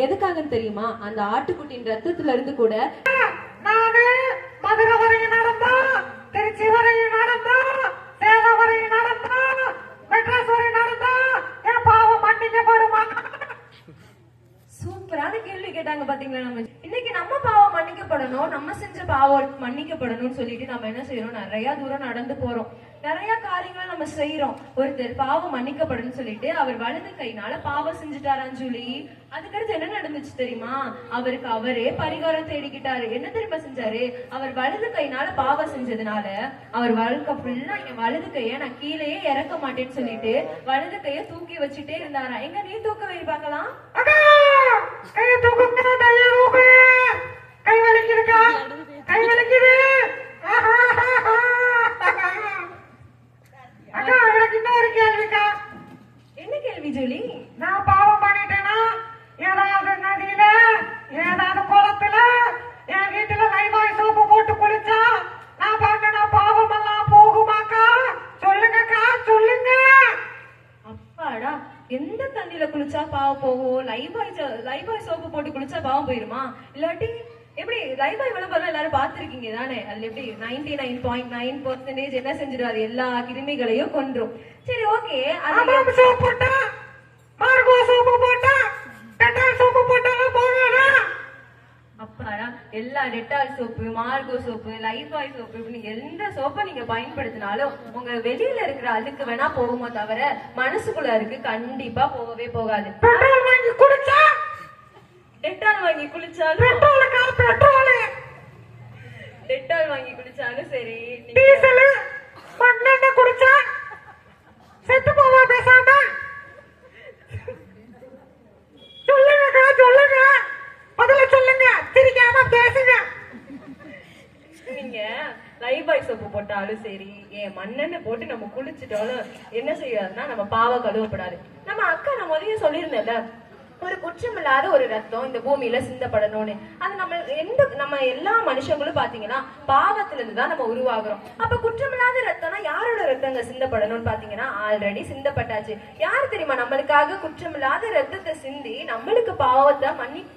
எதுக்காகன்னு தெரியுமா? அந்த ஆட்டுக்குட்டியின் ரத்தத்துல இருந்து கூட நானு மதுரை வரையும் நடந்தா, திருச்சி வரையும் நடந்தா, சேலம் வரையும் நடந்தா, மெட்ராஸ் வரையும் நடந்தா என் பாவம் மன்னிக்கப்படுமா? சூப்பரான கேள்வி கேட்டாங்க பாத்தீங்களா? நம்ம இன்னைக்கு நம்ம பாவம் மன்னிக்கப்படணும், நம்ம செஞ்ச பாவம் மன்னிக்கப்படணும்னு சொல்லிட்டு நம்ம என்ன செய்யறோம்? நிறைய தூரம் நடந்து போறோம், நிறைய காரியங்களை நம்ம செய்யறோம். ஒருத்தர் பாவம் மன்னிக்கப்படணும்னு சொல்லிட்டு அவர் வலது கைனால பாவம் செஞ்சுட்டாரான்னு சொல்லி அதுக்கடுத்து என்ன நடந்துச்சு தெரியுமா? அவருக்கு அவரே பரிகாரம் தேடிக்கிட்டாரு. என்ன தெரியுமா செஞ்சாரு? அவர் வலது கைனால பாவம் செஞ்சதுனால அவர் வாழ்க்கை ஃபுல்லா என் வலது கைய நான் கீழேயே இறக்க மாட்டேன்னு சொல்லிட்டு வலது கைய தூக்கி வச்சுட்டே இருந்தாரா. எங்க நீ தூக்க வை பார்க்கலாம். கை வலிக்குதுக்கா, கை வலிக்குது. அக்கா, எனக்கு இன்னொரு கேள்விக்கா. என்ன கேள்வி ஜூலி? நான் பாவம் பண்ணிட்டேன்னா ஏதாவது நதியில, ஏதாவது குளத்துல, என் வீட்டுல லைவாய் சோப்பு போட்டு குளிச்சா நான் பண்ண பாவம் எல்லாம் போகுமாக்கா? சொல்லுங்கக்கா, சொல்லுங்க. அப்பாடா, எந்த தண்ணியில குளிச்சா பாவம் போகும்? லைபாய் சோப்பு போட்டு குளிச்சா பாவம் போயிருமா? இல்லாட்டி எப்படி? லைபாய் விளம்பரம் எல்லாரும் பார்த்திருக்கீங்க தானே? அதுல எப்படி 99.9% என்ன செஞ்சிடும்? அது எல்லா கிருமிகளையும் கொன்றும். சரி, ஓகே. சோப்பு போட்டா, மார்கோ சோப்பு போட்டா, டெட்டால் சோப்பு போட்டாலும் போகாதா? அப்பாடா, எல்லா Dettol soap, Margo soap, Lifebuoy soap, இப்படி எந்த சோப்பை நீங்க பயன்படுத்தினாலும் உங்க வெளியில இருக்கிற அழுக்கு வேணா போகுமோ தவிர மனசுக்குள்ள இருக்கு கண்டிப்பா போகவே போகாது. பெட்ரோல் வாங்கி குடிச்சா, டெட்டால் வாங்கி குளிச்சாலும் டெட்டால் வாங்கி குளிச்சாலும் சரி, டீசல் மண்ணெண்ணெய் குடிச்சா செத்து போவா பேசாம? சொல்லுங்க, சொல்லுங்க, முதல்ல சொல்லுங்க, சிரிக்காம பேசுங்க. நீங்க லைபாய் சோப்பு போட்டாலும் சரி, ஏன் மண்ணெண்ணெய் போட்டு நம்ம குளிச்சுட்டாலும் என்ன செய்யாதுன்னா நம்ம பாவம் கழுவப்படாது. நம்ம அக்கா நான் முதல்ல சொல்லியிருந்தேன்ல, ஒரு குற்றமில்லாத ஒரு ரத்தம் இந்த பூமியில சிந்தப்படணும்னு. அது நம்ம எல்லா மனுஷங்களும் பாத்தீங்கன்னா பாவத்துல இருந்து தான் நம்ம உருவாகிறோம். அப்ப குற்றமில்லாத ரத்தம்னா யாரோட ரத்தங்க சிந்தப்படணும்னு பாத்தீங்கன்னா ஆல்ரெடி சிந்தப்பட்டாச்சு. யாரு தெரியுமா நம்மளுக்காக குற்றமில்லாத ரத்தத்தை சிந்தி நம்மளுக்கு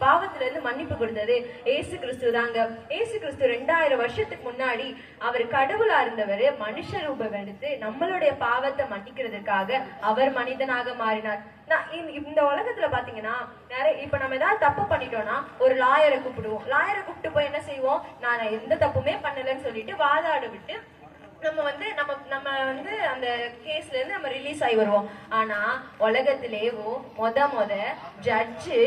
பாவத்துல இருந்து மன்னிப்பு கொடுத்தது? ஏசு கிறிஸ்து தாங்க. ஏசு கிறிஸ்து 2000 வருஷத்துக்கு முன்னாடி அவர் கடவுளா இருந்தவர் மனுஷ ரூபம் எடுத்து நம்மளுடைய பாவத்தை மன்னிக்கிறதுக்காக அவர் மனிதனாக மாறினார். இந்த உலகத்துல பாத்தீங்கன்னா இப்ப நம்ம ஏதாவது தப்பு பண்ணிட்டோம்னா ஒரு லாயரை கூப்பிடுவோம். லாயரை கூப்பிட்டு போய் என்ன செய்வோம்? நான் எந்த தப்புமே பண்ணலன்னு சொல்லிட்டு வாதாட விட்டு நம்ம வந்து அந்த கேஸ்ல இருந்து நம்ம ரிலீஸ் ஆகி வருவோம். ஆனா உலகத்திலேயோ மொத ஜட்ஜு